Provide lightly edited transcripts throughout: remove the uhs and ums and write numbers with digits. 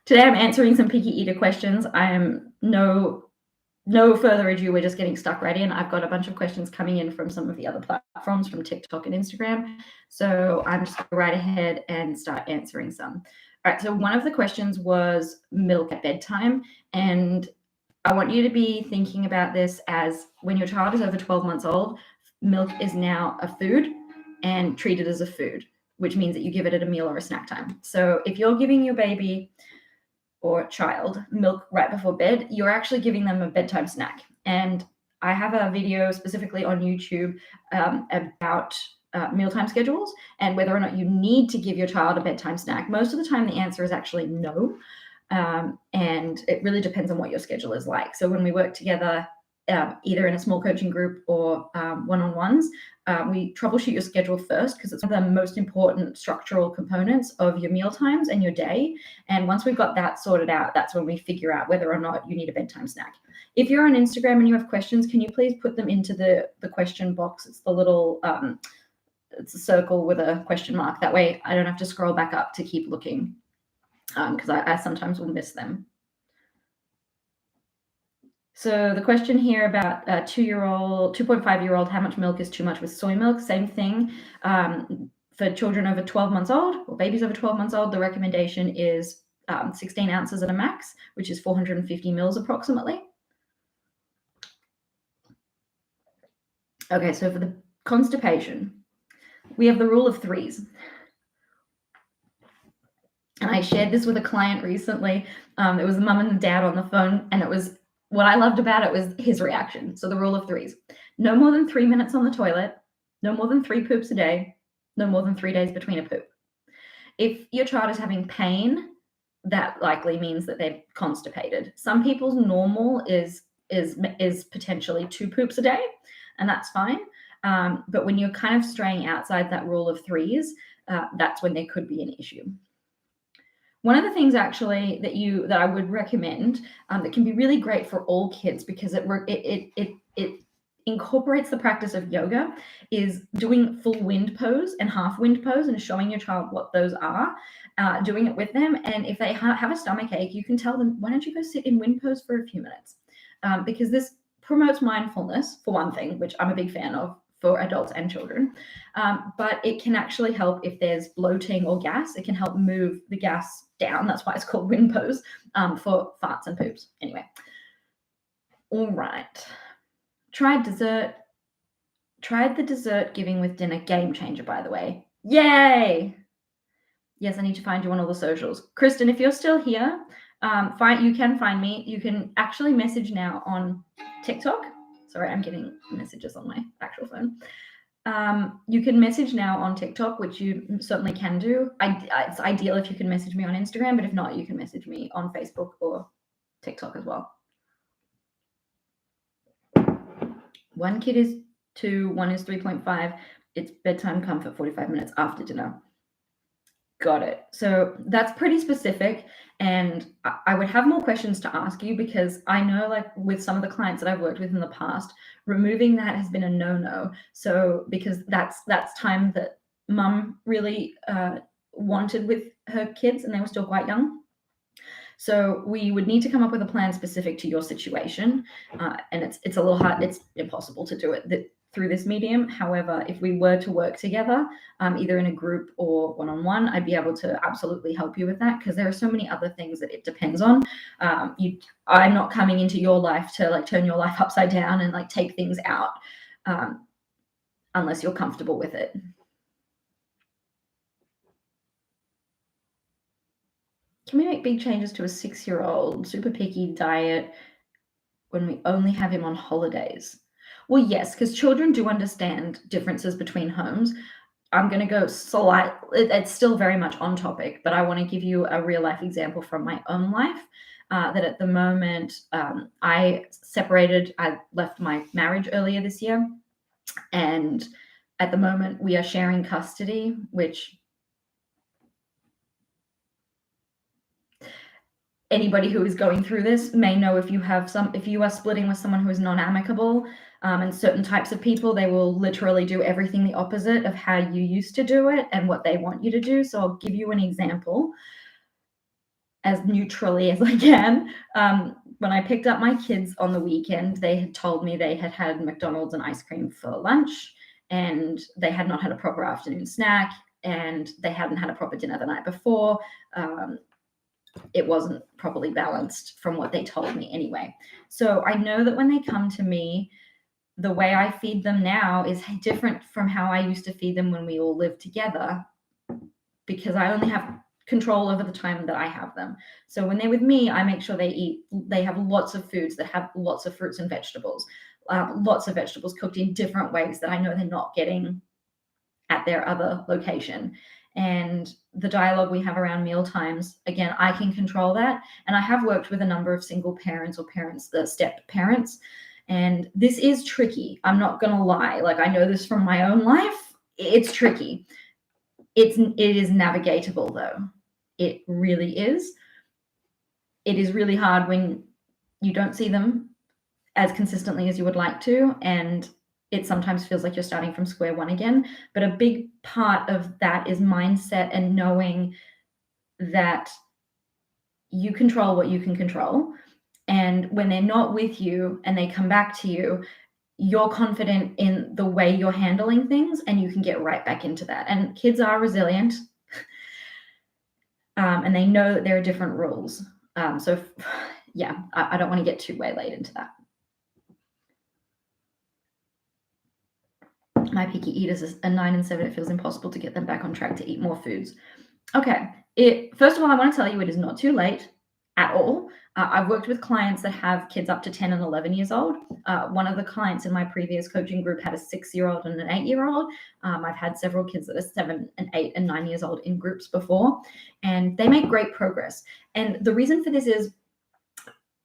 Today I'm answering some picky eater questions. I am no further ado, we're just getting stuck right in. I've got a bunch of questions coming in from some of the other platforms, from TikTok and Instagram. So I'm just going to go right ahead and start answering some. All right, so one of the questions was milk at bedtime. And I want you to be thinking about this as when your child is over 12 months old, milk is now a food and treated as a food, which means that you give it at a meal or a snack time. So if you're giving your baby or child milk right before bed, you're actually giving them a bedtime snack. And I have a video specifically on YouTube about mealtime schedules and whether or not you need to give your child a bedtime snack. Most of the time, the answer is actually no. And it really depends on what your schedule is like. So when we work together, either in a small coaching group or one-on-ones, we troubleshoot your schedule first because it's one of the most important structural components of your meal times and your day. And once we've got that sorted out, that's when we figure out whether or not you need a bedtime snack. If you're on Instagram and you have questions, can you please put them into the question box? It's the little, it's a circle with a question mark. That way I don't have to scroll back up to keep looking because I sometimes will miss them. So the question here about 2.5-year-old, how much milk is too much with soy milk? Same thing. For children over 12 months old or babies over 12 months old, the recommendation is 16 ounces at a max, which is 450 mils approximately. Okay, so for the constipation, we have the rule of threes. And I shared this with a client recently. It was the mum and the dad on the phone, and it was, what I loved about it was his reaction. So the rule of threes: no more than 3 minutes on the toilet, no more than 3 poops a day, no more than 3 days between a poop. If your child is having pain, that likely means that they're constipated. Some people's normal is potentially 2 poops a day, and that's fine. But when you're kind of straying outside that rule of threes, that's when there could be an issue. One of the things actually that I would recommend that can be really great for all kids because it incorporates the practice of yoga is doing full wind pose and half wind pose and showing your child what those are, doing it with them. And if they have a stomach ache, you can tell them, why don't you go sit in wind pose for a few minutes? Because this promotes mindfulness, for one thing, which I'm a big fan of for adults and children. But it can actually help if there's bloating or gas. It can help move the gas down. That's why it's called wind pose, for farts and poops. Anyway. All right. Tried the dessert giving with dinner. Game changer, by the way. Yay! Yes, I need to find you on all the socials. Kristen, if you're still here, you can find me. You can actually message now on TikTok. Sorry, I'm getting messages on my actual phone. You can message now on TikTok, which you certainly can do. It's ideal if you can message me on Instagram, but if not, you can message me on Facebook or TikTok as well. 1 kid is 2, 1 is 3.5. It's bedtime comfort 45 minutes after dinner. Got it. So that's pretty specific. And I would have more questions to ask you because I know, like with some of the clients that I've worked with in the past, removing that has been a no-no. So because that's time that mum really wanted with her kids and they were still quite young. So we would need to come up with a plan specific to your situation. And it's a little hard. It's impossible to do it through this medium. However, if we were to work together, either in a group or one-on-one, I'd be able to absolutely help you with that because there are so many other things that it depends on. I'm not coming into your life to like turn your life upside down and like take things out unless you're comfortable with it. Can we make big changes to a 6-year-old super picky diet when we only have him on holidays? Well, yes, because children do understand differences between homes. I'm going to go it's still very much on topic, but I want to give you a real life example from my own life that at the moment I left my marriage earlier this year. And at the moment we are sharing custody, which anybody who is going through this may know if you are splitting with someone who is non-amicable, and certain types of people, they will literally do everything the opposite of how you used to do it and what they want you to do. So I'll give you an example. as neutrally as I can. When I picked up my kids on the weekend, they had told me they had had McDonald's and ice cream for lunch, and they had not had a proper afternoon snack, and they hadn't had a proper dinner the night before. It wasn't properly balanced from what they told me anyway. So I know that when they come to me, the way I feed them now is different from how I used to feed them when we all lived together, because I only have control over the time that I have them. So when they're with me, I make sure they have lots of foods that have lots of fruits and vegetables, lots of vegetables cooked in different ways that I know they're not getting at their other location. And the dialogue we have around meal times, again, I can control that. And I have worked with a number of single parents or parents, step parents. And this is tricky. I'm not going to lie. Like, I know this from my own life. It's tricky. It is navigatable, though. It really is. It is really hard when you don't see them as consistently as you would like to, and it sometimes feels like you're starting from square one again. But a big part of that is mindset and knowing that you control what you can control. And when they're not with you and they come back to you, you're confident in the way you're handling things, and you can get right back into that. And kids are resilient, and they know that there are different rules. So yeah, I don't want to get too waylaid into that. My picky eaters is a 9 and 7. It feels impossible to get them back on track to eat more foods. Okay. First of all, I want to tell you it is not too late at all. I've worked with clients that have kids up to 10 and 11 years old. One of the clients in my previous coaching group had a 6-year-old and an 8-year-old. I've had several kids that are 7 and 8 and 9 years old in groups before, and they make great progress. And the reason for this is,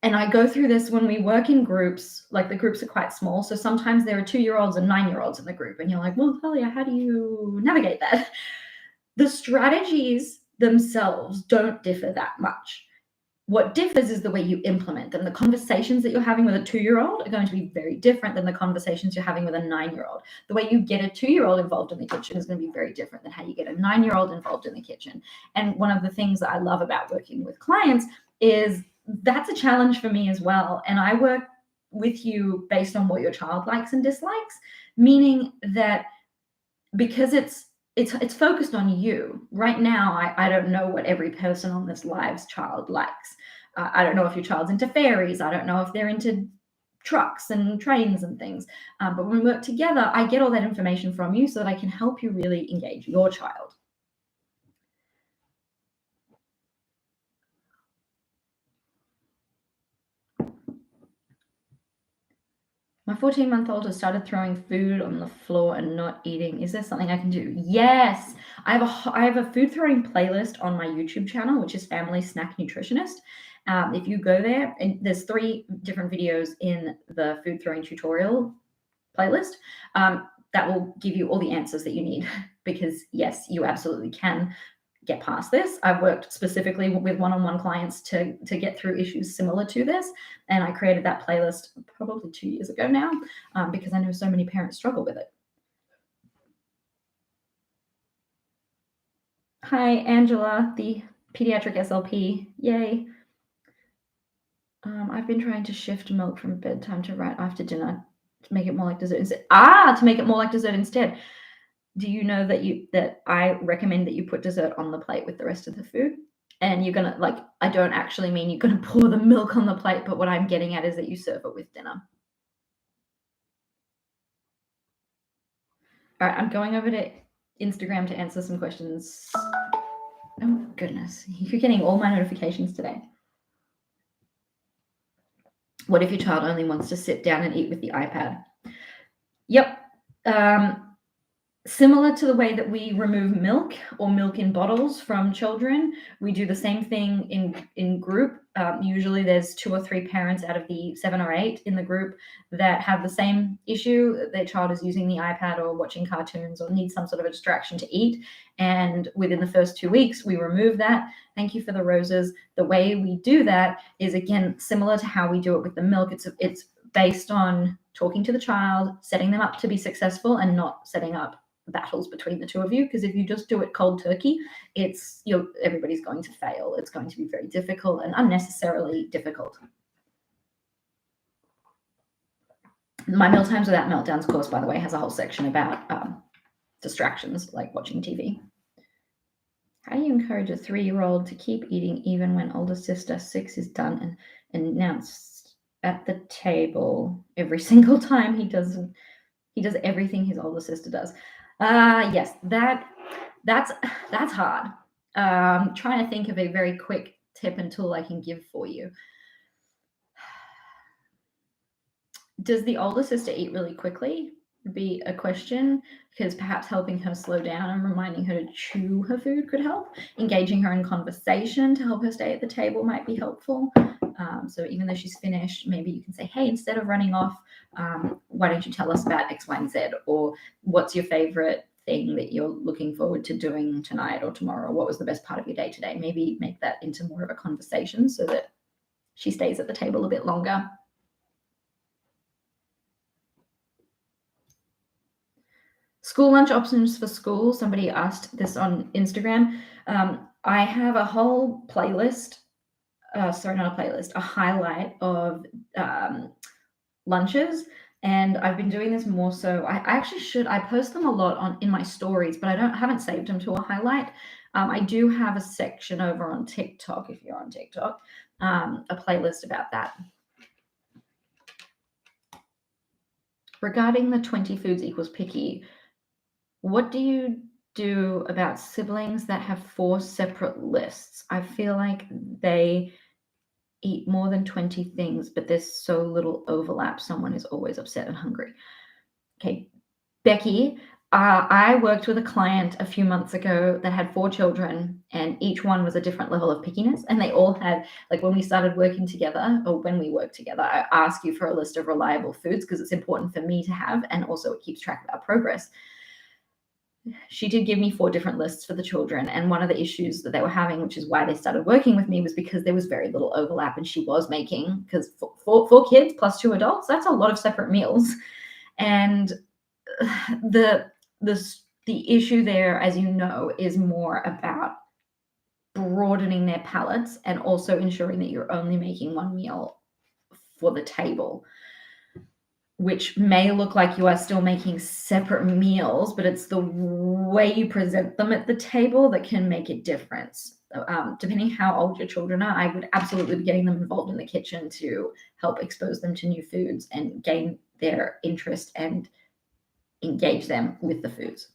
and I go through this when we work in groups, like the groups are quite small. So sometimes there are 2-year-olds and 9-year-olds in the group, and you're like, well, Talia, how do you navigate that? The strategies themselves don't differ that much. What differs is the way you implement them. The conversations that you're having with a 2-year-old are going to be very different than the conversations you're having with a 9-year-old. The way you get a 2-year-old involved in the kitchen is going to be very different than how you get a 9-year-old involved in the kitchen. And one of the things that I love about working with clients is that's a challenge for me as well. And I work with you based on what your child likes and dislikes, meaning that because it's focused on you. Right now, I don't know what every person on this live's child likes. I don't know if your child's into fairies. I don't know if they're into trucks and trains and things. But when we work together, I get all that information from you so that I can help you really engage your child. My 14-month-old has started throwing food on the floor and not eating. Is there something I can do? Yes. I have a food throwing playlist on my YouTube channel, which is Family Snack Nutritionist. If you go there, and there's 3 different videos in the food throwing tutorial playlist that will give you all the answers that you need, because yes, you absolutely can get past this. I've worked specifically with one-on-one clients to get through issues similar to this. And I created that playlist probably 2 years ago now, because I know so many parents struggle with it. Hi, Angela, the pediatric SLP. Yay. I've been trying to shift milk from bedtime to right after dinner to make it more like dessert instead. To make it more like dessert instead. Do you know that I recommend that you put dessert on the plate with the rest of the food? And you're gonna, like, I don't actually mean you're gonna pour the milk on the plate, but what I'm getting at is that you serve it with dinner. All right, I'm going over to Instagram to answer some questions. Oh goodness, you're getting all my notifications today. What if your child only wants to sit down and eat with the iPad? Yep. Similar to the way that we remove milk or milk in bottles from children, we do the same thing in group. Usually there's 2 or 3 parents out of the 7 or 8 in the group that have the same issue. Their child is using the iPad or watching cartoons or needs some sort of a distraction to eat. And within the first 2 weeks, we remove that. Thank you for the roses. The way we do that is, again, similar to how we do it with the milk. It's based on talking to the child, setting them up to be successful, and not setting up battles between the two of you, because if you just do it cold turkey, everybody's going to fail. It's going to be very difficult and unnecessarily difficult. My Mealtimes Without Meltdowns course, by the way, has a whole section about distractions like watching TV. How do you encourage a 3-year-old to keep eating even when older sister 6 is done and announced at the table every single time he does everything his older sister does? Yes, that's hard. Trying to think of a very quick tip and tool I can give for you. Does the older sister eat really quickly? Would be a question, because perhaps helping her slow down and reminding her to chew her food could help. Engaging her in conversation to help her stay at the table might be helpful. So even though she's finished, maybe you can say, hey, instead of running off, why don't you tell us about X, Y, and Z? Or what's your favorite thing that you're looking forward to doing tonight or tomorrow? What was the best part of your day today? Maybe make that into more of a conversation so that she stays at the table a bit longer. School lunch options for school. Somebody asked this on Instagram. I have a whole playlist. Sorry, not a playlist, a highlight of lunches. And I've been doing this more so. I actually should. I post them a lot in my stories, but I haven't saved them to a highlight. I do have a section over on TikTok, if you're on TikTok, a playlist about that. Regarding the 20 foods equals picky, what do you do about siblings that have 4 separate lists? I feel like they eat more than 20 things, but there's so little overlap. Someone is always upset and hungry. Okay, Becky, I worked with a client a few months ago that had 4 children, and each one was a different level of pickiness. And they all had, like, when we started working together, or when we worked together, I ask you for a list of reliable foods because it's important for me to have, and also it keeps track of our progress. She did give me 4 different lists for the children. And one of the issues that they were having, which is why they started working with me, was because there was very little overlap. And she was making, because 4 kids plus 2 adults, that's a lot of separate meals. And the issue there, as you know, is more about broadening their palates and also ensuring that you're only making 1 meal for the table, which may look like you are still making separate meals, but it's the way you present them at the table that can make a difference. Depending how old your children are, I would absolutely be getting them involved in the kitchen to help expose them to new foods and gain their interest and engage them with the foods.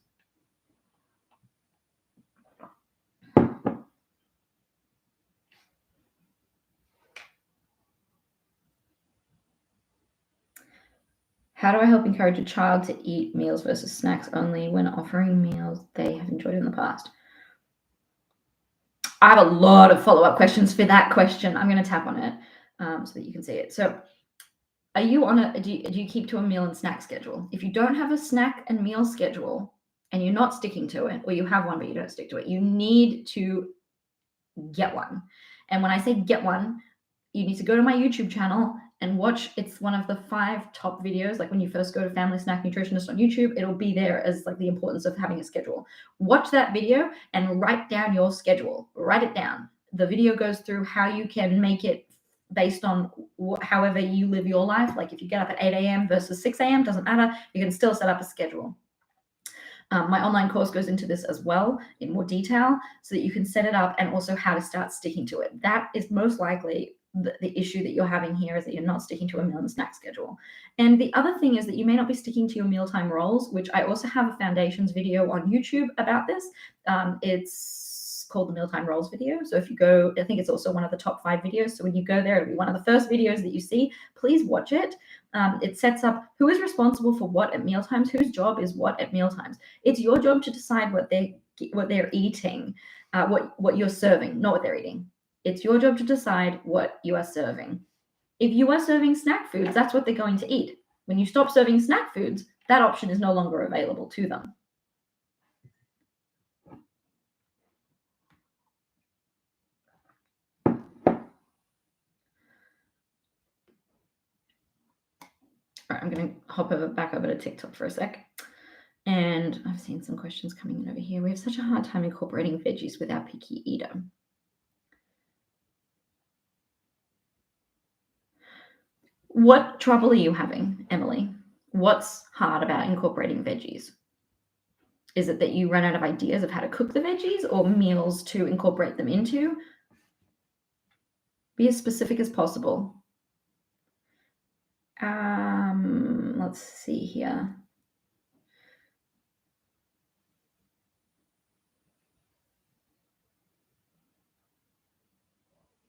How do I help encourage a child to eat meals versus snacks only when offering meals they have enjoyed in the past? I have a lot of follow-up questions for that question. I'm going to tap on it so that you can see it. So are you on do you keep to a meal and snack schedule? If you don't have a snack and meal schedule and you're not sticking to it, or you have one but you don't stick to it, you need to get one. And when I say get one, you need to go to my YouTube channel and watch. It's one of the 5 top videos. Like when you first go to Family Snack Nutritionist on YouTube, it'll be there as like the importance of having a schedule. Watch that video and write down your schedule. Write it down. The video goes through how you can make it based on however you live your life. Like if you get up at 8 a.m. versus 6 a.m., doesn't matter. You can still set up a schedule. My online course goes into this as well in more detail so that you can set it up, and also how to start sticking to it. That is most likely the issue that you're having here, is that you're not sticking to a meal and snack schedule. And the other thing is that you may not be sticking to your mealtime roles, which I also have a foundations video on YouTube about this. It's called the mealtime roles video. So if you go, I think it's also one of the top 5 videos. So when you go there, it'll be one of the first videos that you see. Please watch it. It sets up who is responsible for what at mealtimes, whose job is what at mealtimes. It's your job to decide what they're eating, what you're serving, not what they're eating. It's your job to decide what you are serving. If you are serving snack foods, that's what they're going to eat. When you stop serving snack foods, that option is no longer available to them. All right, I'm going to hop back over to TikTok for a sec. And I've seen some questions coming in over here. We have such a hard time incorporating veggies with our picky eater. What trouble are you having, Emily? What's hard about incorporating veggies? Is it that you run out of ideas of how to cook the veggies or meals to incorporate them into? Be as specific as possible. Let's see here.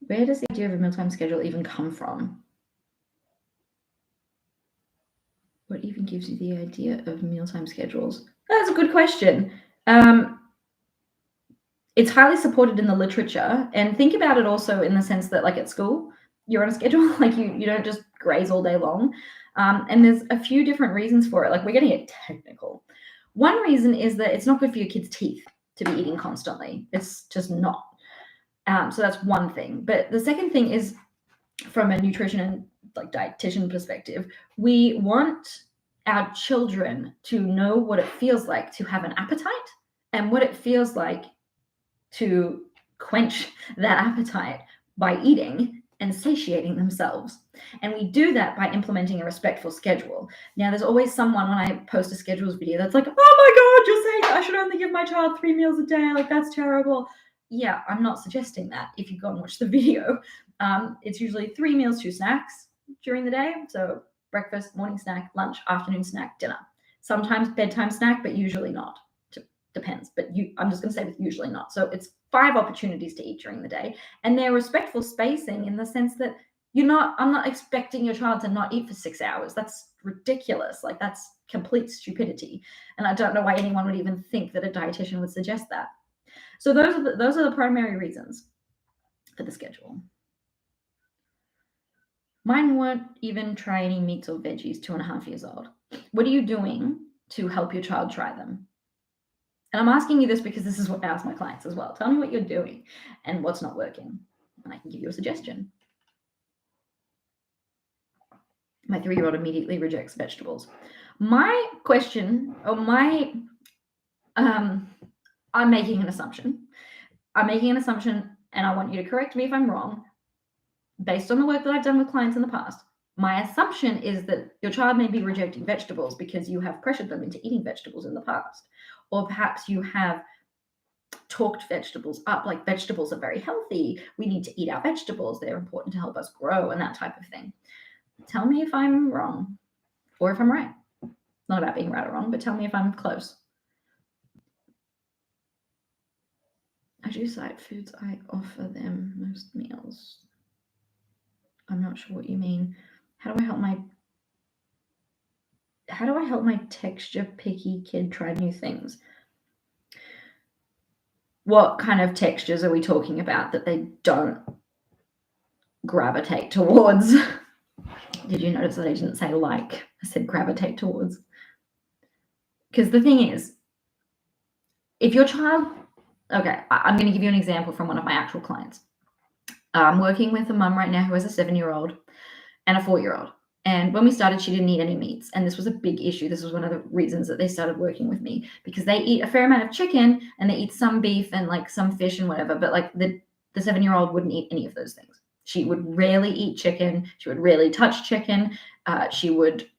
Where does the idea of a mealtime schedule even come from? What even gives you the idea of mealtime schedules? That's a good question. It's highly supported in the literature, and think about it also in the sense that, like at school, you're on a schedule, like you don't just graze all day long. And there's a few different reasons for it. Like, we're going to get technical. One reason is that it's not good for your kids' teeth to be eating constantly. It's just not. So that's one thing. But the second thing is, from a nutrition and like dietitian perspective, we want our children to know what it feels like to have an appetite and what it feels like to quench that appetite by eating and satiating themselves. And we do that by implementing a respectful schedule. Now, there's always someone when I post a schedules video that's like, oh my God, you're saying I should only give my child 3 meals a day. Like, that's terrible. Yeah, I'm not suggesting that. If you go and watch the video, it's usually 3 meals, 2 snacks during the day. So breakfast, morning snack, lunch, afternoon snack, dinner. Sometimes bedtime snack, but usually not. Depends, but I'm just going to say with usually not. So it's 5 opportunities to eat during the day, and they're respectful spacing in the sense that I'm not expecting your child to not eat for 6 hours. That's ridiculous. Like, that's complete stupidity. And I don't know why anyone would even think that a dietitian would suggest that. So those are the primary reasons for the schedule. Mine won't even try any meats or veggies, 2.5 years old. What are you doing to help your child try them? And I'm asking you this because this is what I ask my clients as well. Tell me what you're doing and what's not working, and I can give you a suggestion. My 3-year-old immediately rejects vegetables. My question, or I'm making an assumption. And I want you to correct me if I'm wrong. Based on the work that I've done with clients in the past, my assumption is that your child may be rejecting vegetables because you have pressured them into eating vegetables in the past. Or perhaps you have talked vegetables up, like vegetables are very healthy. We need to eat our vegetables. They're important to help us grow and that type of thing. Tell me if I'm wrong or if I'm right. Not about being right or wrong, but tell me if I'm close. I do cite foods I offer them most meals. I'm not sure what you mean. How do I help my texture picky kid try new things? What kind of textures are we talking about that they don't gravitate towards? Did you notice that I didn't say like? I said gravitate towards. Because the thing is, if your child, okay, I'm going to give you an example from one of my actual clients. I'm working with a mum right now who has a 7-year-old and a 4-year-old. And when we started, she didn't eat any meats. And this was a big issue. This was one of the reasons that they started working with me, because they eat a fair amount of chicken and they eat some beef and like some fish and whatever. But like the 7-year-old wouldn't eat any of those things. She would rarely eat chicken. She would rarely touch chicken. She would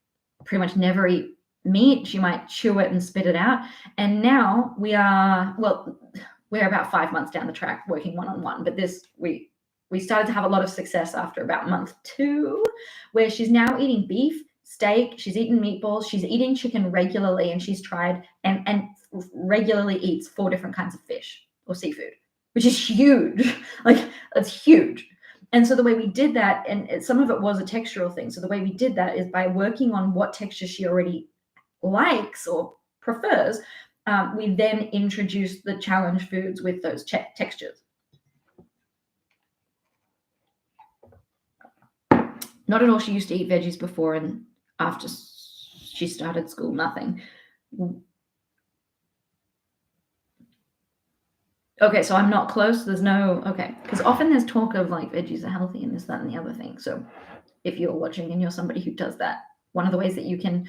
pretty much never eat meat. She might chew it and spit it out. And now we're about 5 months down the track working one-on-one. But we started to have a lot of success after about month 2, where she's now eating beef, steak, she's eaten meatballs, she's eating chicken regularly, and she's tried and regularly eats 4 different kinds of fish or seafood, which is huge. Like, that's huge. And so the way we did that, and some of it was a textural thing. So the way we did that is by working on what texture she already likes or prefers. We then introduced the challenge foods with those textures. Not at all. She used to eat veggies before, and after she started school, nothing. Okay, so I'm not close. There's no, okay. Because often there's talk of like veggies are healthy and this, that, and the other thing. So if you're watching and you're somebody who does that, one of the ways that you can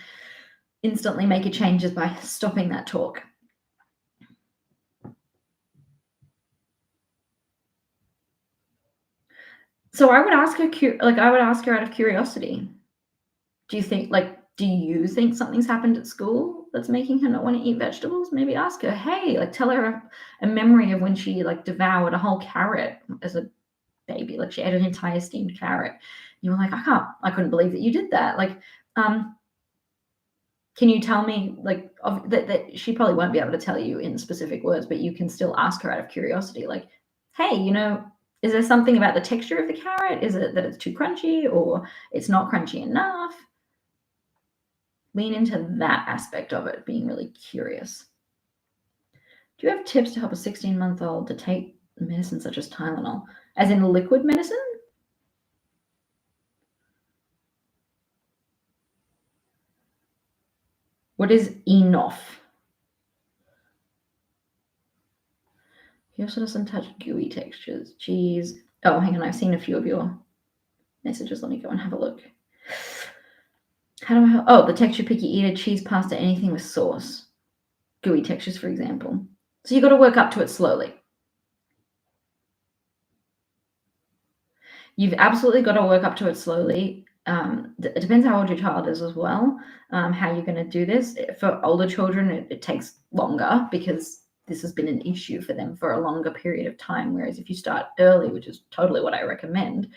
instantly make a change is by stopping that talk. So I would ask her out of curiosity. Do you think something's happened at school that's making her not want to eat vegetables? Maybe ask her, hey, tell her a memory of when she devoured a whole carrot as a baby. She ate an entire steamed carrot. You were like, I couldn't believe that you did that. Can you tell me that she probably won't be able to tell you in specific words, but you can still ask her out of curiosity, hey, is there something about the texture of the carrot? Is it that it's too crunchy or it's not crunchy enough? Lean into that aspect of it, being really curious. Do you have tips to help a 16-month-old to take medicine such as Tylenol? As in liquid medicine? What is enough? He also doesn't touch gooey textures. Cheese. Oh, hang on. I've seen a few of your messages. Let me go and have a look. How do I help? Oh, the texture picky eater, cheese, pasta, anything with sauce. Gooey textures, for example. So you've got to work up to it slowly. You've absolutely got to work up to it slowly. It depends how old your child is as well, how you're going to do this. For older children, it takes longer because this has been an issue for them for a longer period of time. Whereas if you start early, which is totally what I recommend,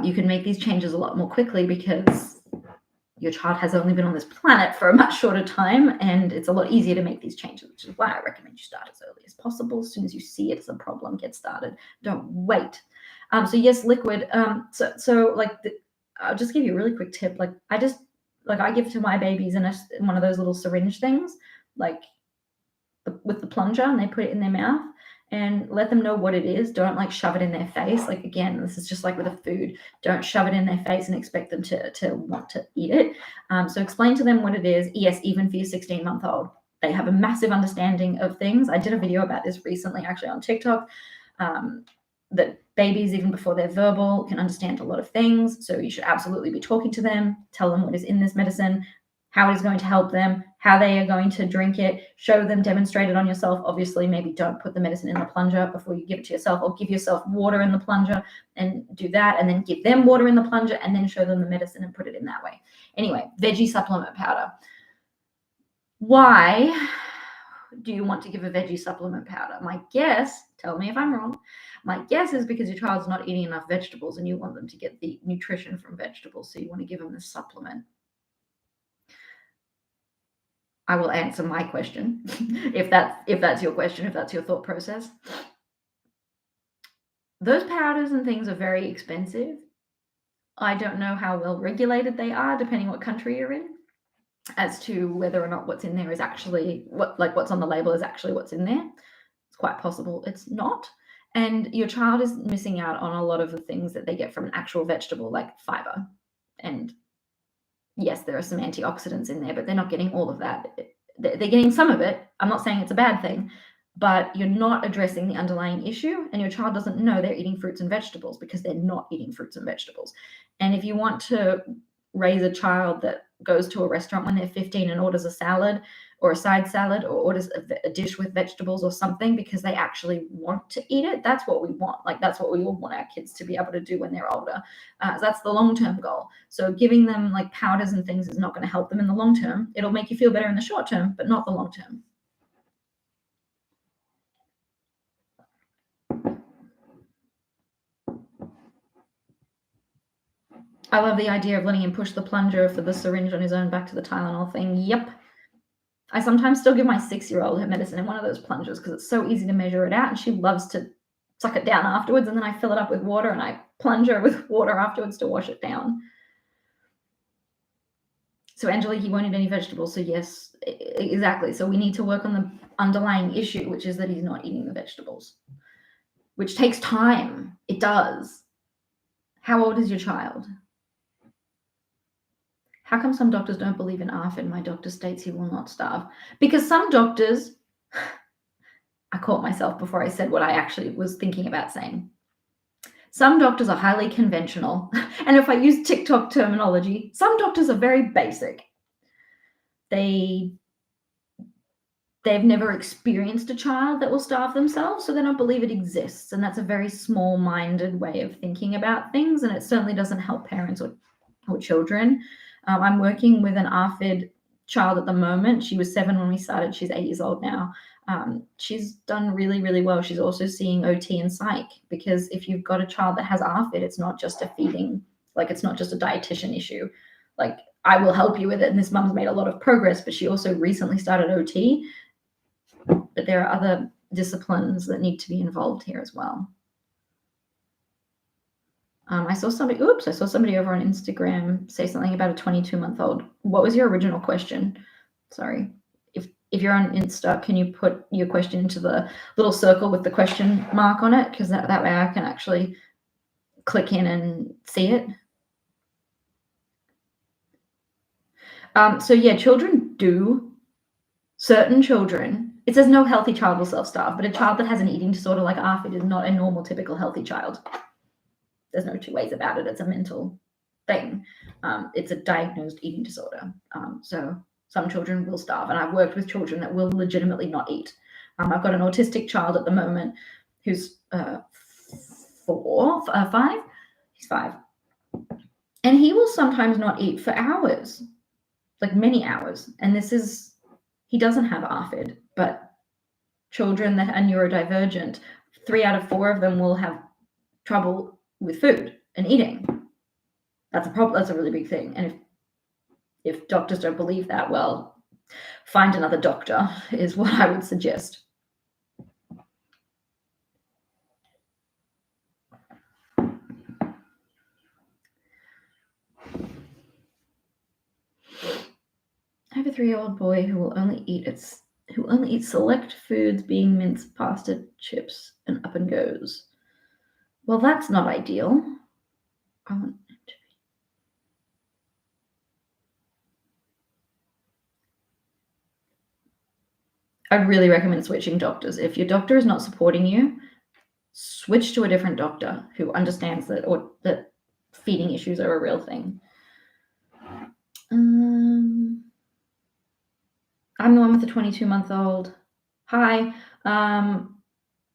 you can make these changes a lot more quickly because your child has only been on this planet for a much shorter time, and it's a lot easier to make these changes, which is why I recommend you start as early as possible. As soon as you see it as a problem, get started. Don't wait. So yes, liquid. I'll just give you a really quick tip. I give to my babies in one of those little syringe things, with the plunger, and they put it in their mouth. And let them know what it is. Don't shove it in their face. Again, this is just like with a food. Don't shove it in their face and expect them to want to eat it. So explain to them what it is. Yes, even for your 16-month-old, they have a massive understanding of things. I did a video about this recently, actually on TikTok, that babies, even before they're verbal, can understand a lot of things. So you should absolutely be talking to them, tell them what is in this medicine, how it is going to help them, how they are going to drink it, show them, demonstrate it on yourself. Obviously, maybe don't put the medicine in the plunger before you give it to yourself, or give yourself water in the plunger and do that, and then give them water in the plunger and then show them the medicine and put it in that way. Anyway, veggie supplement powder. Why do you want to give a veggie supplement powder? My guess, tell me if I'm wrong, my guess is because your child's not eating enough vegetables and you want them to get the nutrition from vegetables, so you want to give them this supplement. I will answer my question if that's your question, if that's your thought process. Those powders and things are very expensive. I don't know how well regulated they are, depending what country you're in, as to whether or not what's in there is actually what's on the label is actually what's in there. It's quite possible it's not. And your child is missing out on a lot of the things that they get from an actual vegetable, like fiber. And yes, there are some antioxidants in there, but they're not getting all of that. They're getting some of it. I'm not saying it's a bad thing, but you're not addressing the underlying issue, and your child doesn't know they're eating fruits and vegetables because they're not eating fruits and vegetables. And if you want to raise a child that goes to a restaurant when they're 15 and orders a salad or a side salad, or orders a dish with vegetables or something because they actually want to eat it, that's what we want. That's what we all want our kids to be able to do when they're older. So that's the long-term goal. So giving them powders and things is not going to help them in the long term. It'll make you feel better in the short term, but not the long term. I love the idea of letting him push the plunger for the syringe on his own back to the Tylenol thing. Yep. I sometimes still give my 6-year-old her medicine in one of those plungers because it's so easy to measure it out, and she loves to suck it down afterwards, and then I fill it up with water and I plunge her with water afterwards to wash it down. So Angelique, he won't eat any vegetables. So yes, exactly. So we need to work on the underlying issue, which is that he's not eating the vegetables, which takes time. It does. How old is your child? How come some doctors don't believe in ARFID? My doctor states he will not starve. Because some doctors, I caught myself before I said what I actually was thinking about saying. Some doctors are highly conventional. And if I use TikTok terminology, some doctors are very basic. They've never experienced a child that will starve themselves, so they don't believe it exists. And that's a very small-minded way of thinking about things, and it certainly doesn't help parents or children. I'm working with an ARFID child at the moment. She was 7 when we started. She's 8 years old now. She's done really, really well. She's also seeing OT and psych, because if you've got a child that has ARFID, it's not just a feeding, like it's not just a dietitian issue. Like, I will help you with it. And this mum's made a lot of progress, but she also recently started OT. But there are other disciplines that need to be involved here as well. I saw somebody over on Instagram say something about a 22-month-old. What was your original question? Sorry. If you're on Insta, can you put your question into the little circle with the question mark on it? Because that way I can actually click in and see it. So yeah, certain children, it says no healthy child will self-starve, but a child that has an eating disorder like ARFID is not a normal, typical healthy child. There's no two ways about it. It's a mental thing. It's a diagnosed eating disorder. So some children will starve, and I've worked with children that will legitimately not eat. I've got an autistic child at the moment who's 5. He's 5. And he will sometimes not eat for hours, like many hours. And he doesn't have ARFID, but children that are neurodivergent, 3 out of 4 of them will have trouble with food and eating. That's a problem. That's a really big thing. And if doctors don't believe that, well, find another doctor is what I would suggest. I have a 3-year-old boy who will only eat select foods, being mince, pasta, chips, and up and goes. Well, that's not ideal. I'd really recommend switching doctors. If your doctor is not supporting you, switch to a different doctor who understands that feeding issues are a real thing. I'm the one with the 22-month-old. Hi.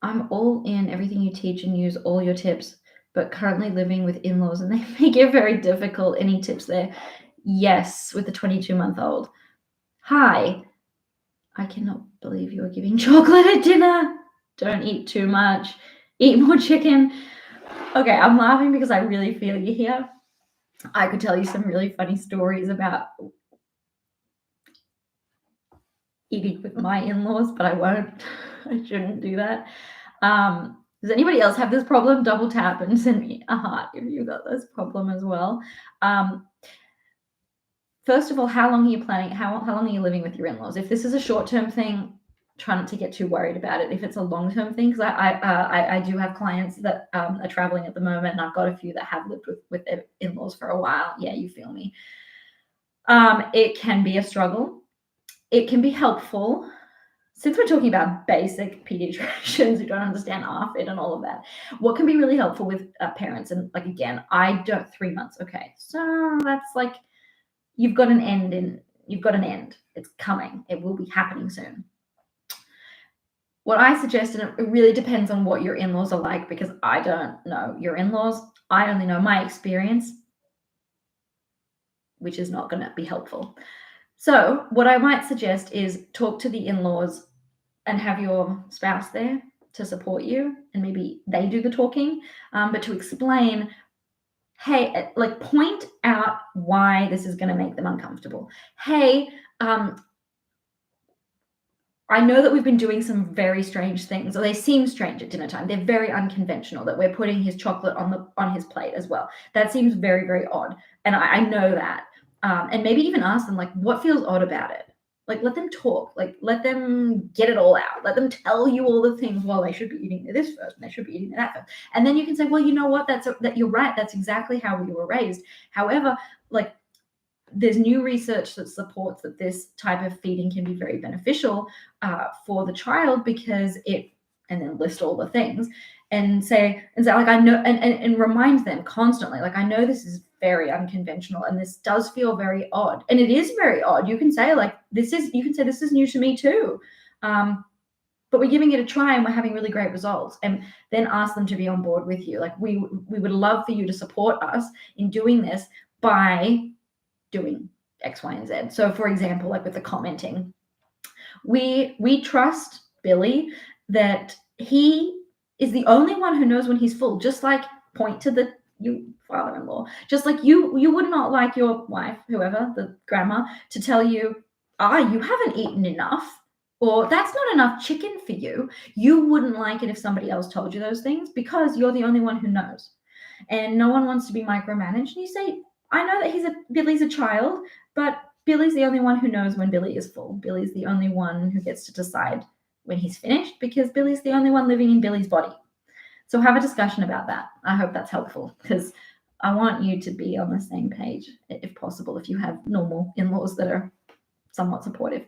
I'm all in everything you teach and use all your tips, but currently living with in-laws and they make it very difficult. Any tips there? Yes, with the 22-month-old. Hi. I cannot believe you are giving chocolate at dinner. Don't eat too much. Eat more chicken. Okay, I'm laughing because I really feel you here. I could tell you some really funny stories about eating with my in-laws, but I won't. I shouldn't do that. Does anybody else have this problem? Double tap and send me a heart if you've got this problem as well. First of all, how long are you planning? How long are you living with your in-laws? If this is a short-term thing, try not to get too worried about it. If it's a long-term thing, because I do have clients that are traveling at the moment, and I've got a few that have lived with their in-laws for a while. Yeah, you feel me. It can be a struggle. It can be helpful. Since we're talking about basic pediatricians who don't understand ARFID and all of that, what can be really helpful with parents, and like, again, 3 months. Okay, so that's like, you've got an end. It's coming. It will be happening soon. What I suggest, and it really depends on what your in-laws are like, because I don't know your in-laws. I only know my experience, which is not going to be helpful. So what I might suggest is talk to the in-laws and have your spouse there to support you, and maybe they do the talking, but to explain, hey, like, point out why this is going to make them uncomfortable. Hey, I know that we've been doing some very strange things, or they seem strange at dinner time. They're very unconventional, that we're putting his chocolate on his plate as well. That seems very, very odd. And I know that. And maybe even ask them, like, what feels odd about it? Like, let them talk. Like, let them get it all out. Let them tell you all the things. Well, they should be eating this first, and they should be eating that first. And then you can say, well, you know what? That you're right. That's exactly how we were raised. However, like, there's new research that supports that this type of feeding can be very beneficial for the child, because it and then list all the things and say like, I know, and remind them constantly, like, I know this is very unconventional and this does feel very odd, and it is very odd. You can say like, this is new to me too, but we're giving it a try and we're having really great results. And then ask them to be on board with you. Like, we would love for you to support us in doing this by doing X, Y, and Z. So for example, like with the commenting, we trust Billy that he is the only one who knows when he's full. Just like, point to your father-in-law, just like you would not like your wife, whoever, the grandma, to tell you, you haven't eaten enough, or that's not enough chicken for you. You wouldn't like it if somebody else told you those things, because you're the only one who knows. And no one wants to be micromanaged. And you say, I know that Billy's a child, but Billy's the only one who knows when Billy is full. Billy's the only one who gets to decide when he's finished, because Billy's the only one living in Billy's body. So have a discussion about that. I hope that's helpful, because I want you to be on the same page, if possible, if you have normal in-laws that are somewhat supportive.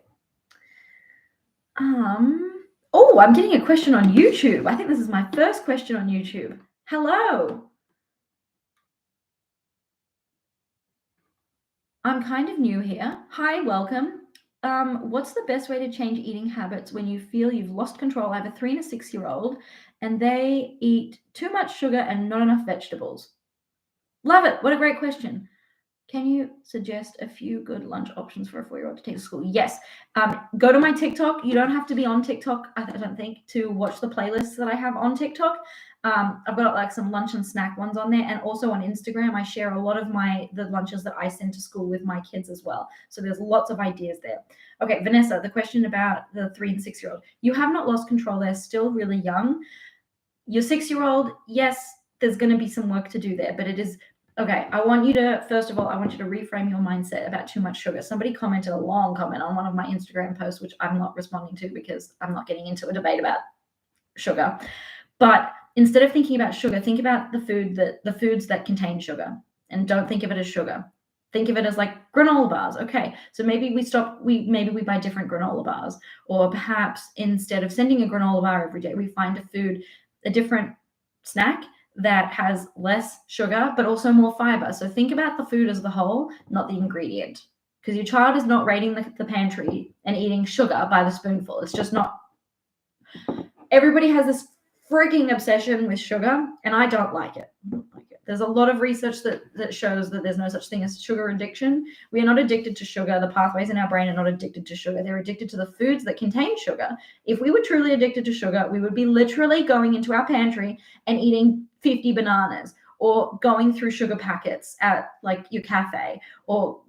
Oh, I'm getting a question on YouTube. I think this is my first question on YouTube. Hello. I'm kind of new here. Hi, welcome. What's the best way to change eating habits when you feel you've lost control? I have a 3 and a 6-year-old, and they eat too much sugar and not enough vegetables. Love it. What a great question. Can you suggest a few good lunch options for a 4-year-old to take to school? Yes. Go to my TikTok. You don't have to be on TikTok, I don't think, to watch the playlists that I have on TikTok. I've got like some lunch and snack ones on there, and also on Instagram I share a lot of the lunches that I send to school with my kids as well. So there's lots of ideas there. Okay, Vanessa, the question about the 3 and 6-year-old. You have not lost control. They're still really young. Your 6-year-old, yes, there's going to be some work to do there, but it is okay. First of all, I want you to reframe your mindset about too much sugar. Somebody commented a long comment on one of my Instagram posts, which I'm not responding to because I'm not getting into a debate about sugar. But instead of thinking about sugar, think about the foods that contain sugar, and don't think of it as sugar. Think of it as like granola bars. Okay, so maybe we buy different granola bars, or perhaps instead of sending a granola bar every day, we find a different snack that has less sugar but also more fiber. So think about the food as the whole, not the ingredient, because your child is not raiding the pantry and eating sugar by the spoonful. It's just not. Everybody has this freaking obsession with sugar, and I don't like it. There's a lot of research that shows that there's no such thing as sugar addiction. We are not addicted to sugar. The pathways in our brain are not addicted to sugar. They're addicted to the foods that contain sugar. If we were truly addicted to sugar, we would be literally going into our pantry and eating 50 bananas, or going through sugar packets at like your cafe, or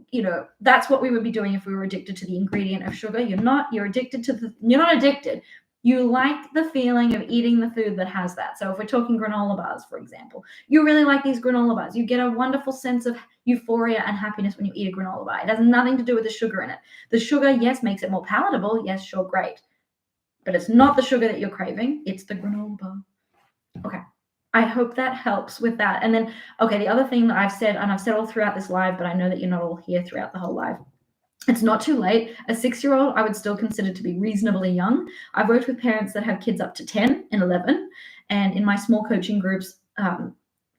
that's what we would be doing if we were addicted to the ingredient of sugar. You're not addicted. You like the feeling of eating the food that has that. So if we're talking granola bars, for example, you really like these granola bars. You get a wonderful sense of euphoria and happiness when you eat a granola bar. It has nothing to do with the sugar in it. The sugar, yes, makes it more palatable. Yes, sure, great. But it's not the sugar that you're craving. It's the granola bar. Okay. I hope that helps with that. And then, okay, the other thing that I've said, and I've said all throughout this live, but I know that you're not all here throughout the whole live. It's not too late. A 6-year-old, I would still consider to be reasonably young. I've worked with parents that have kids up to 10 and 11. And in my small coaching groups,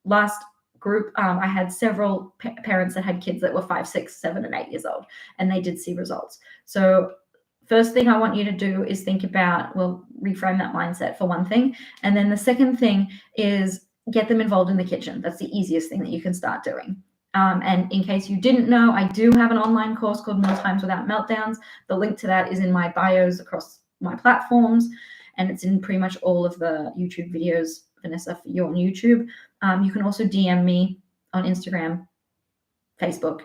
last group, I had several parents that had kids that were 5, 6, 7, and 8 years old, and they did see results. So first thing I want you to do is think about, reframe that mindset for one thing. And then the second thing is get them involved in the kitchen. That's the easiest thing that you can start doing. And in case you didn't know, I do have an online course called Mealtimes Without Meltdowns. The link to that is in my bios across my platforms, and it's in pretty much all of the YouTube videos, Vanessa, for you on YouTube. You can also DM me on Instagram, Facebook.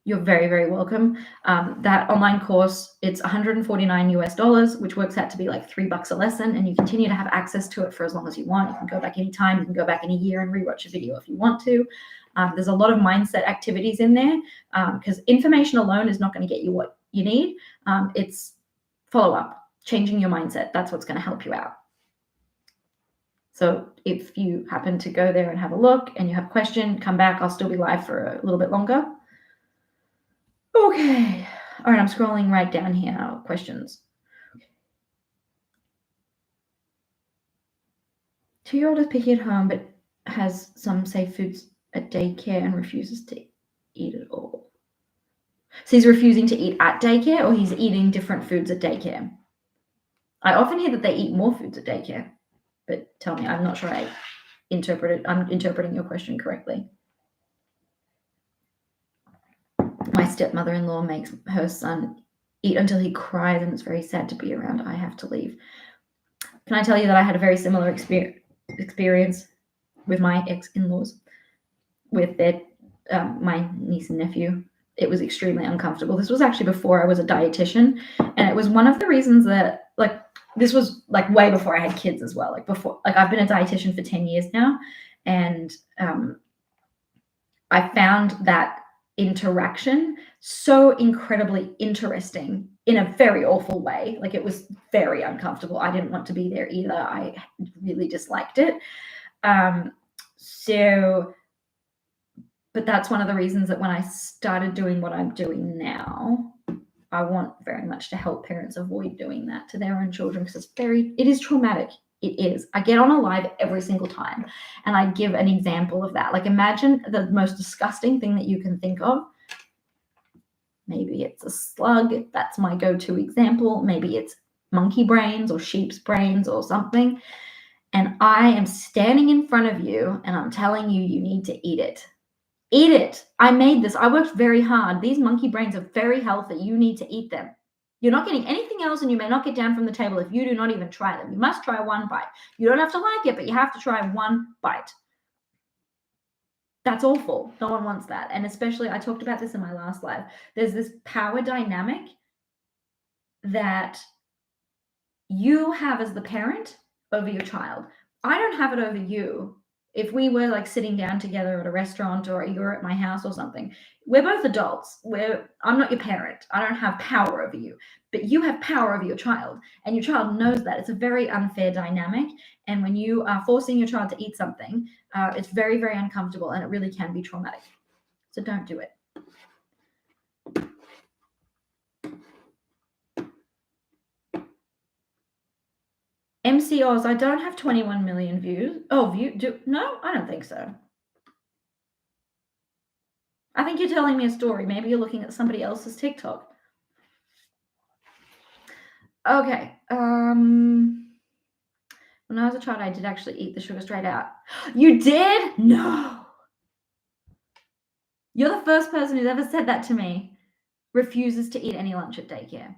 You're very, very welcome. That online course, it's $149 US, which works out to be like $3 a lesson, and you continue to have access to it for as long as you want. You can go back anytime. You can go back in a year and rewatch a video if you want to. There's a lot of mindset activities in there, because information alone is not going to get you what you need. It's follow-up, changing your mindset. That's what's going to help you out. So if you happen to go there and have a look and you have a question, come back. I'll still be live for a little bit longer. Okay. All right, I'm scrolling right down here. Questions. 2-year-old is picky at home, but has some safe foods at daycare and refuses to eat it all. So he's refusing to eat at daycare, or he's eating different foods at daycare? I often hear that they eat more foods at daycare, but tell me, I'm not sure I'm interpreting your question correctly. My stepmother-in-law makes her son eat until he cries, and it's very sad to be around. I have to leave. Can I tell you that I had a very similar experience with my ex-in-laws, with their my niece and nephew? It was extremely uncomfortable. This was actually before I was a dietitian, and it was one of the reasons that, like, this was like way before I had kids as well. Like I've been a dietitian for 10 years now, and I found that interaction so incredibly interesting in a very awful way. Like, it was very uncomfortable. I didn't want to be there either. I really disliked it. But that's one of the reasons that when I started doing what I'm doing now, I want very much to help parents avoid doing that to their own children, because it is traumatic. It is. I get on a live every single time and I give an example of that. Like, imagine the most disgusting thing that you can think of. Maybe it's a slug. That's my go-to example. Maybe it's monkey brains or sheep's brains or something. And I am standing in front of you and I'm telling you, you need to eat it. Eat it. I made this. I worked very hard. These monkey brains are very healthy. You need to eat them. You're not getting anything else, and you may not get down from the table if you do not even try them. You must try one bite. You don't have to like it, but you have to try one bite. That's awful. No one wants that. And especially, I talked about this in my last live. There's this power dynamic that you have as the parent over your child. I don't have it over you. If we were like sitting down together at a restaurant, or you're at my house or something, we're both adults. I'm not your parent. I don't have power over you, but you have power over your child, and your child knows that. It's a very unfair dynamic. And when you are forcing your child to eat something, it's very, very uncomfortable, and it really can be traumatic. So don't do it. MCOs, I don't have 21 million views. Oh, no, I don't think so. I think you're telling me a story. Maybe you're looking at somebody else's TikTok. Okay. When I was a child, I did actually eat the sugar straight out. You did? No. You're the first person who's ever said that to me. Refuses to eat any lunch at daycare.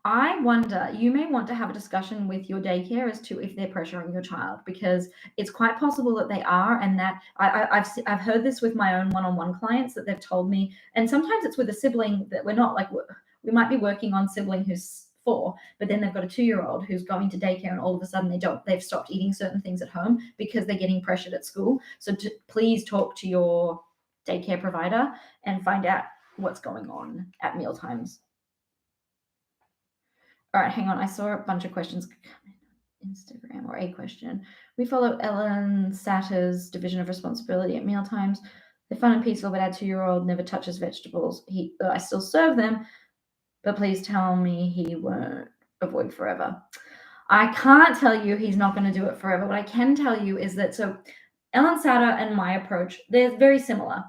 I wonder, you may want to have a discussion with your daycare as to if they're pressuring your child, because it's quite possible that they are, and that I've heard this with my own one-on-one clients, that they've told me, and sometimes it's with a sibling that we're not, like, we might be working on sibling who's 4, but then they've got a 2-year-old who's going to daycare, and all of a sudden they've stopped eating certain things at home because they're getting pressured at school. So please talk to your daycare provider and find out what's going on at mealtimes. All right, hang on. I saw a bunch of questions come in Instagram, or a question. We follow Ellen Satter's division of responsibility at mealtimes. They're fun and peaceful, but our 2-year-old never touches vegetables. I still serve them, but please tell me he won't avoid forever. I can't tell you he's not going to do it forever. What I can tell you is that, so Ellen Satter and my approach, they're very similar.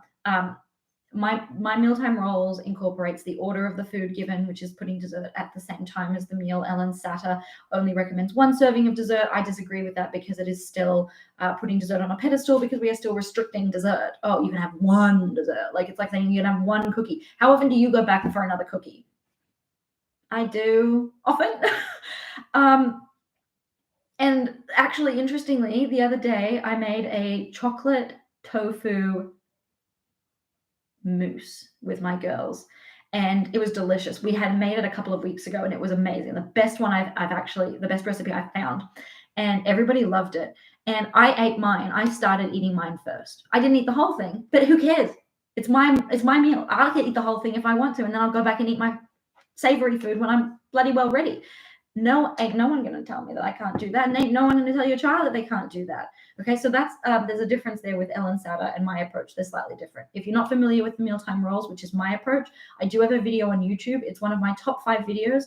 My mealtime rolls incorporates the order of the food given, which is putting dessert at the same time as the meal. Ellen Satter only recommends 1 serving of dessert. I disagree with that, because it is still putting dessert on a pedestal, because we are still restricting dessert. Oh, you can have 1 dessert. Like, it's like saying you can have 1 cookie. How often do you go back for another cookie? I do often. And actually, interestingly, the other day I made a chocolate tofu mousse with my girls, and it was delicious. We had made it a couple of weeks ago, and it was amazing. The best one the best recipe I've found, and everybody loved it. And I ate mine. I started eating mine first. I didn't eat the whole thing, but who cares? It's my meal. I can eat the whole thing if I want to, and then I'll go back and eat my savory food when I'm bloody well ready. No, ain't no one going to tell me that I can't do that. And ain't no one going to tell your child that they can't do that. Okay, so that's there's a difference there with Ellen Satter and my approach. They're slightly different. If you're not familiar with the mealtime rolls, which is my approach, I do have a video on YouTube. It's one of my top 5 videos.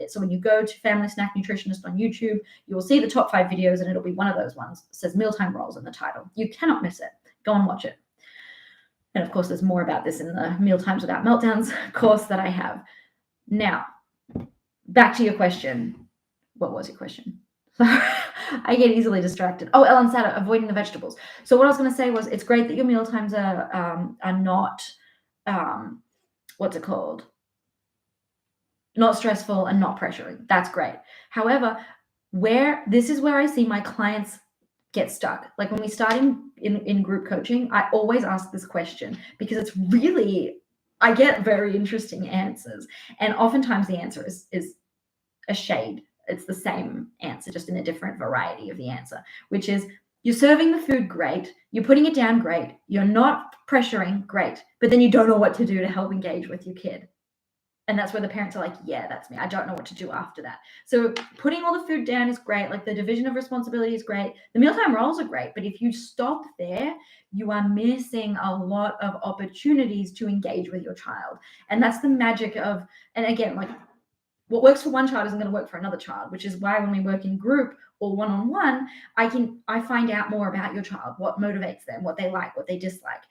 So when you go to Family Snack Nutritionist on YouTube, you will see the top 5 videos, and it'll be one of those ones. It says mealtime rolls in the title. You cannot miss it. Go and watch it. And of course, there's more about this in the Mealtimes Without Meltdowns course that I have. Now, back to your question. What was your question? I get easily distracted. Oh, Ellen Satter, avoiding the vegetables. So what I was going to say was, it's great that your meal times are not, what's it called? Not stressful and not pressuring. That's great. However, this is where I see my clients get stuck. Like when we start in group coaching, I always ask this question because it's really, I get very interesting answers. And oftentimes the answer is a shade. It's the same answer, just in a different variety of the answer, which is, you're serving the food great, you're putting it down great, you're not pressuring great, but then you don't know what to do to help engage with your kid. And that's where the parents are like, yeah, that's me. I don't know what to do after that. So putting all the food down is great. Like the division of responsibility is great. The mealtime rolls are great. But if you stop there, you are missing a lot of opportunities to engage with your child. And that's the magic of, and again, like what works for one child isn't going to work for another child, which is why when we work in group or one-on-one, I find out more about your child, what motivates them, what they like, what they dislike,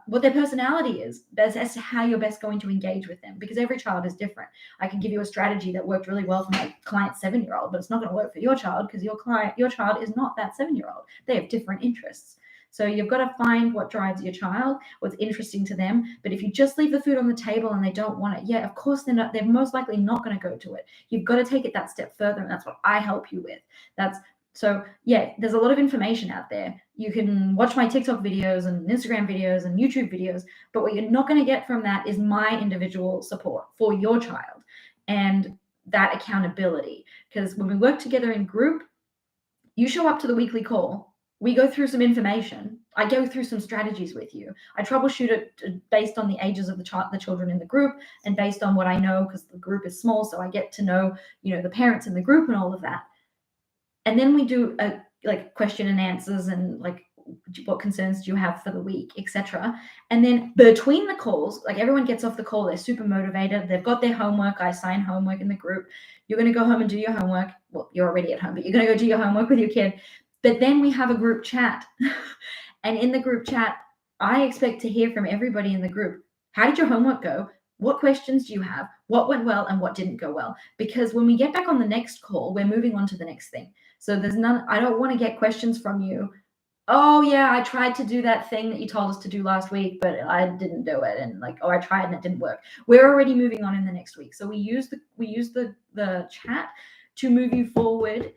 what their personality is, as to how you're best going to engage with them, because every child is different. I can give you a strategy that worked really well for my client's 7-year-old, but it's not going to work for your child because your child is not that 7-year-old. They have different interests. So you've got to find what drives your child, what's interesting to them. But if you just leave the food on the table and they don't want it, yeah, of course they're most likely not going to go to it. You've got to take it that step further, and that's what I help you with. So yeah, there's a lot of information out there. You can watch my TikTok videos and Instagram videos and YouTube videos, but what you're not going to get from that is my individual support for your child and that accountability. Because when we work together in group, you show up to the weekly call. We go through some information. I go through some strategies with you. I troubleshoot it based on the ages of the children in the group and based on what I know, because the group is small. So I get to know, the parents in the group and all of that. And then we do like question and answers and like, what concerns do you have for the week, etc. And then between the calls, like everyone gets off the call, they're super motivated. They've got their homework. I assign homework in the group. You're going to go home and do your homework. Well, you're already at home, but you're going to go do your homework with your kid. But then we have a group chat. And in the group chat, I expect to hear from everybody in the group. How did your homework go? What questions do you have? What went well and what didn't go well? Because when we get back on the next call, we're moving on to the next thing. So I don't want to get questions from you. Oh yeah, I tried to do that thing that you told us to do last week, but I didn't do it. And like, oh, I tried and it didn't work. We're already moving on in the next week. So we use the chat to move you forward.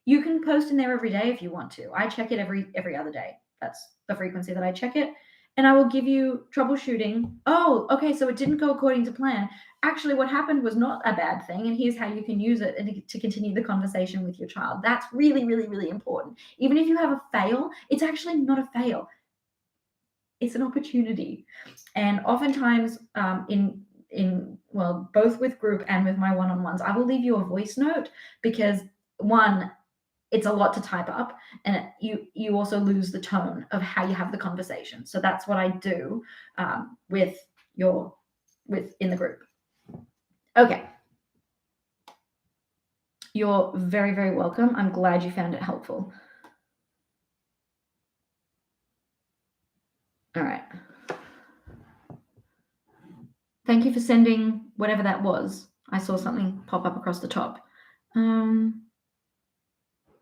You can post in there every day if you want to. I check it every other day. That's the frequency that I check it. And I will give you troubleshooting. Oh, okay, so it didn't go according to plan. Actually, what happened was not a bad thing, and here's how you can use it to continue the conversation with your child. That's really, really, really important. Even if you have a fail, it's actually not a fail. It's an opportunity. And oftentimes both with group and with my one-on-ones, I will leave you a voice note because, one, it's a lot to type up, and you also lose the tone of how you have the conversation. So that's what I do in the group. Okay. You're very, very welcome. I'm glad you found it helpful. All right. Thank you for sending whatever that was. I saw something pop up across the top. Win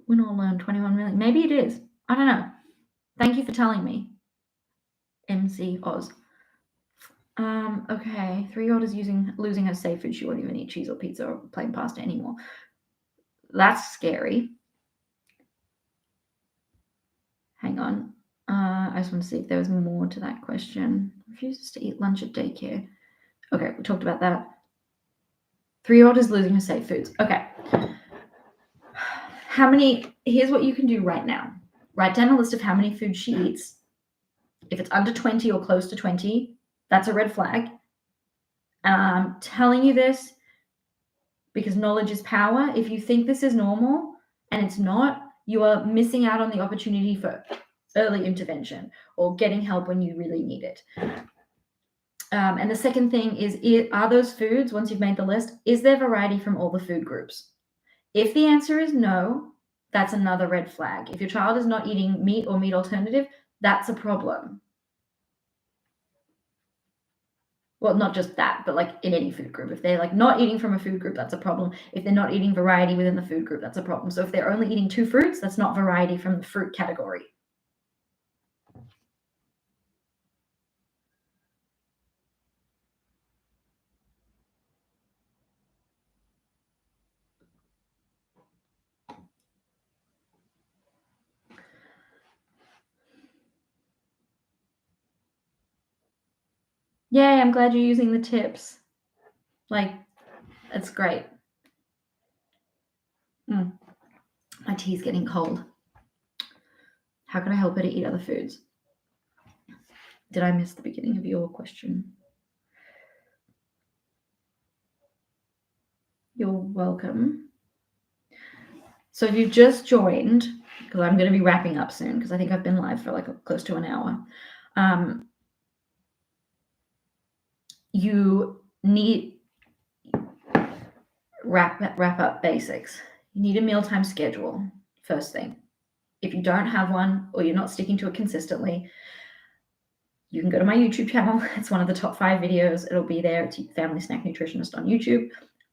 or learn 21 million. Maybe it is. I don't know. Thank you for telling me. MC Oz. Okay. 3-year-old is losing her safe food. She won't even eat cheese or pizza or plain pasta anymore. That's scary. Hang on. I just want to see if there was more to that question. Refuses to eat lunch at daycare. Okay, we talked about that. 3-year-old is losing her safe foods. Okay. Here's what you can do right now. Write down a list of how many foods she eats. If it's under 20 or close to 20, that's a red flag. And I'm telling you this because knowledge is power. If you think this is normal and it's not, you are missing out on the opportunity for early intervention or getting help when you really need it. And the second thing is, are those foods, once you've made the list, is there variety from all the food groups? If the answer is no, that's another red flag. If your child is not eating meat or meat alternative, that's a problem. Well, not just that, but like in any food group. If they're like not eating from a food group, that's a problem. If they're not eating variety within the food group, that's a problem. So if they're only eating 2 fruits, that's not variety from the fruit category. Yay, I'm glad you're using the tips. Like, that's great. My tea's getting cold. How can I help her to eat other foods? Did I miss the beginning of your question? You're welcome. So if you've just joined, because I'm going to be wrapping up soon, because I think I've been live for like close to an hour. You need wrap up basics. You need a mealtime schedule, first thing. If you don't have one or you're not sticking to it consistently, you can go to my YouTube channel. It's one of the top 5 videos. It'll be there. It's Family Snack Nutritionist on YouTube.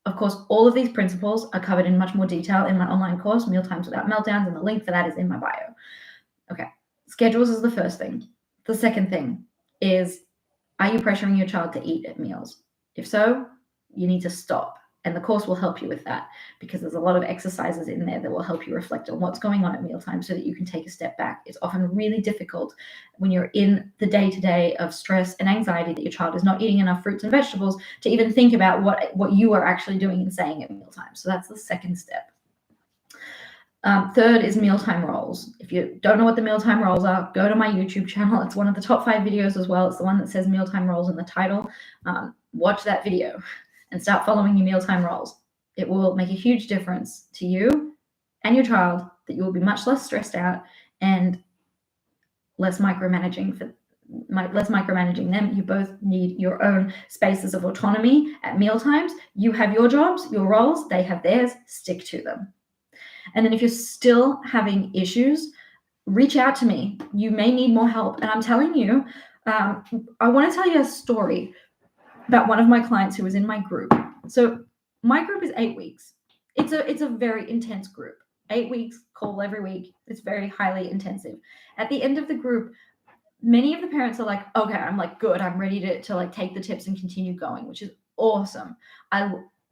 Of course, all of these principles are covered in much more detail in my online course, Mealtimes Without Meltdowns, and the link for that is in my bio. Okay, schedules is the first thing. The second thing is, are you pressuring your child to eat at meals? If so, you need to stop. And the course will help you with that, because there's a lot of exercises in there that will help you reflect on what's going on at mealtime so that you can take a step back. It's often really difficult when you're in the day-to-day of stress and anxiety that your child is not eating enough fruits and vegetables to even think about what you are actually doing and saying at mealtime. So that's the second step. Third is mealtime roles. If you don't know what the mealtime roles are, go to my YouTube channel. It's one of the top 5 videos as well. It's the one that says mealtime roles in the title. Watch that video and start following your mealtime roles. It will make a huge difference to you and your child, that you will be much less stressed out and less micromanaging them. You both need your own spaces of autonomy at mealtimes. You have your jobs, your roles, they have theirs. Stick to them. And then if you're still having issues, reach out to me. You may need more help. And I'm telling you, I want to tell you a story about one of my clients who was in my group. So my group is 8 weeks. It's a very intense group. 8 weeks, call every week. It's very highly intensive. At the end of the group, many of the parents are like, okay, I'm like, good. I'm ready to like take the tips and continue going, which is awesome.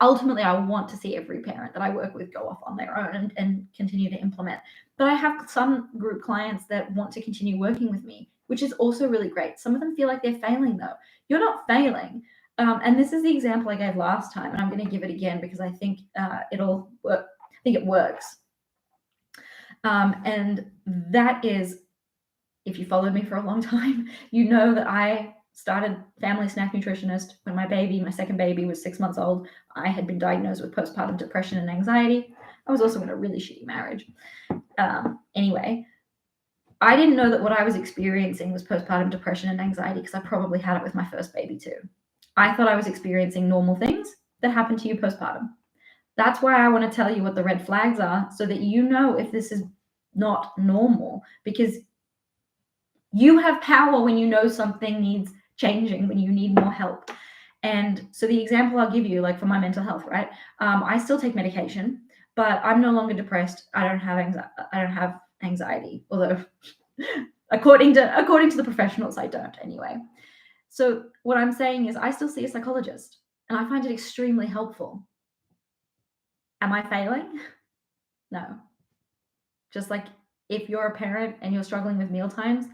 Ultimately, I want to see every parent that I work with go off on their own and continue to implement. But I have some group clients that want to continue working with me, which is also really great. Some of them feel like they're failing though. You're not failing. And this is the example I gave last time, and I'm going to give it again because I think it'll work. I think it works. And that is, if you followed me for a long time, you know that I started Family Snack Nutritionist when my second baby was 6 months old. I had been diagnosed with postpartum depression and anxiety. I was also in a really shitty marriage. Anyway, I didn't know that what I was experiencing was postpartum depression and anxiety because I probably had it with my first baby too. I thought I was experiencing normal things that happen to you postpartum. That's why I want to tell you what the red flags are, so that you know if this is not normal, because you have power when you know something needs changing, when you need more help. And so the example I'll give you, like for my mental health, right? I still take medication, but I'm no longer depressed. I don't have anxiety, although according to the professionals, I don't anyway. So what I'm saying is I still see a psychologist and I find it extremely helpful. Am I failing? No. Just like if you're a parent and you're struggling with mealtimes,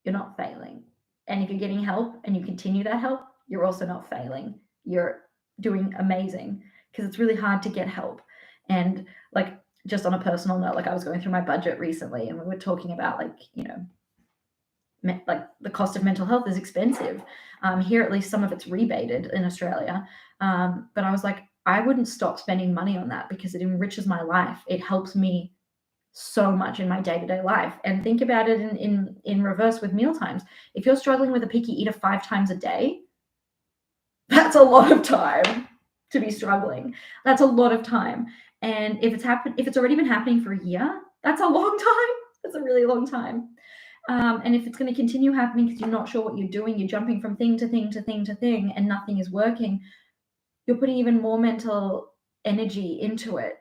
you're not failing. And if you're getting help and you continue that help, you're also not failing. You're doing amazing, because it's really hard to get help. And like, just on a personal note, like I was going through my budget recently and we were talking about like, like the cost of mental health is expensive. Here, at least some of it's rebated in Australia. But I was like, I wouldn't stop spending money on that because it enriches my life. It helps me so much in my day-to-day life. And think about it in reverse with mealtimes. If you're struggling with a picky eater 5 times a day, that's a lot of time to be struggling. That's a lot of time. And if it's already been happening for a year, that's a long time. That's a really long time. And if it's going to continue happening because you're not sure what you're doing, you're jumping from thing to thing to thing to thing, and nothing is working, you're putting even more mental energy into it.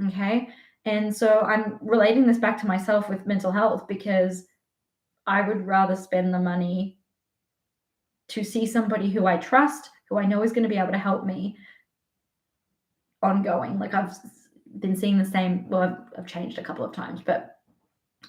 Okay. And so I'm relating this back to myself with mental health, because I would rather spend the money to see somebody who I trust, who I know is going to be able to help me ongoing. Like, I've been seeing the same, well, I've changed a couple of times, but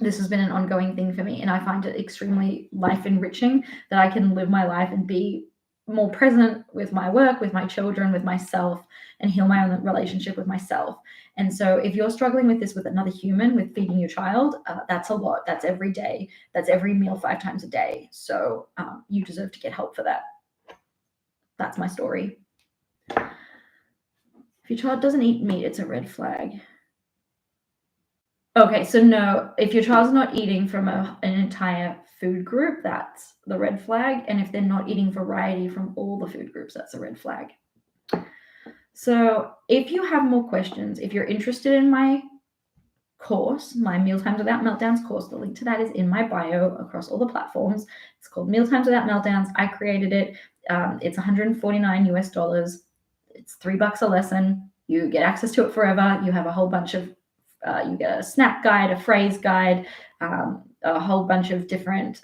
this has been an ongoing thing for me. And I find it extremely life enriching that I can live my life and be more present with my work, with my children, with myself, and heal my own relationship with myself. And so if you're struggling with this with another human, with feeding your child, that's a lot. That's every day. That's every meal 5 times a day. So you deserve to get help for that. That's my story. If your child doesn't eat meat, it's a red flag. Okay, so no, if your child's not eating from an entire food group, that's the red flag. And if they're not eating variety from all the food groups, that's a red flag. So if you have more questions, if you're interested in my course, my Mealtimes Without Meltdowns course, the link to that is in my bio across all the platforms. It's called Mealtimes Without Meltdowns. I created it. It's $149 US. It's $3 a lesson. You get access to it forever. You have a whole bunch of you get a snap guide, a phrase guide, a whole bunch of different,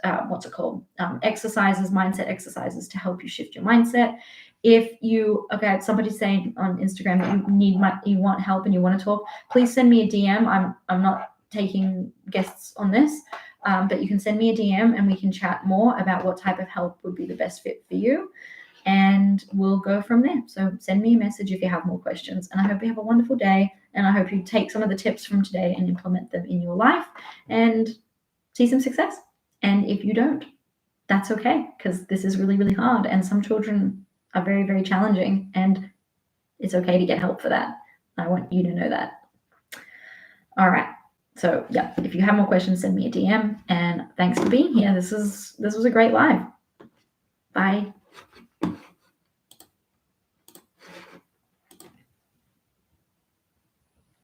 exercises, mindset exercises to help you shift your mindset. If you, somebody's saying on Instagram that you want help and you want to talk, please send me a DM. I'm not taking guests on this, but you can send me a DM and we can chat more about what type of help would be the best fit for you. And we'll go from there. So send me a message if you have more questions. And I hope you have a wonderful day. And I hope you take some of the tips from today and implement them in your life and see some success. And if you don't, that's okay, because this is really, really hard. And some children are very, very challenging. And it's okay to get help for that. I want you to know that. All right. So yeah, if you have more questions, send me a DM. And thanks for being here. This was a great live. Bye.